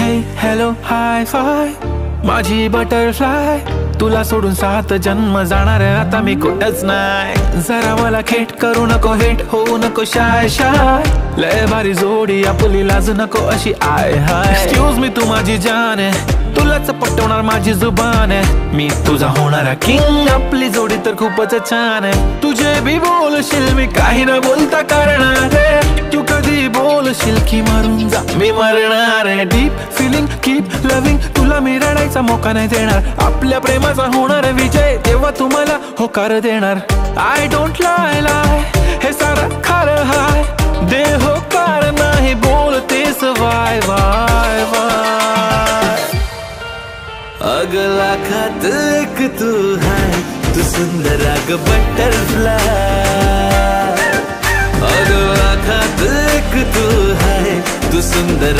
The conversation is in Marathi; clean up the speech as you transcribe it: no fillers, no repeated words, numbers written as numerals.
हे हॅलो हाय फाय माझी बटरफ्लाय, तुला सोडून 7 जन्म जाणार आता मी कुठंच नाही. जरा मला खेट करू नको, हेट होऊ नको शाय शाय, लय भारी जोडी आपली लाज नको अशी आय हाय. एक्सक्यूज मी तू माझी जान आहे, तुलाच पटवणार माझी जुबान आहे, मी तुझा होणारा किंग, आपली जोडी तर खूपच छान आहे. तुझे भी बोलशील मी काही न बोलता करणार आहे, तू कधी बोलशील की मरून जा मी मरणार आहे. डीप फिलिंग कीप लविंग, तुला मी रडायचा मोका नाही देणार, आपल्या प्रेमाचा होणार विजय तेव्हा तुम्हाला होकार देणार. आय डोंट लाय लाय हे सारं खरं हाय, दे होकार नाही बोलतेस वाय वाय वाय. अगला खात एक तू है, तू सुंदर अग बटरफ्लाई. अगला खात एक तू है, तू सुंदर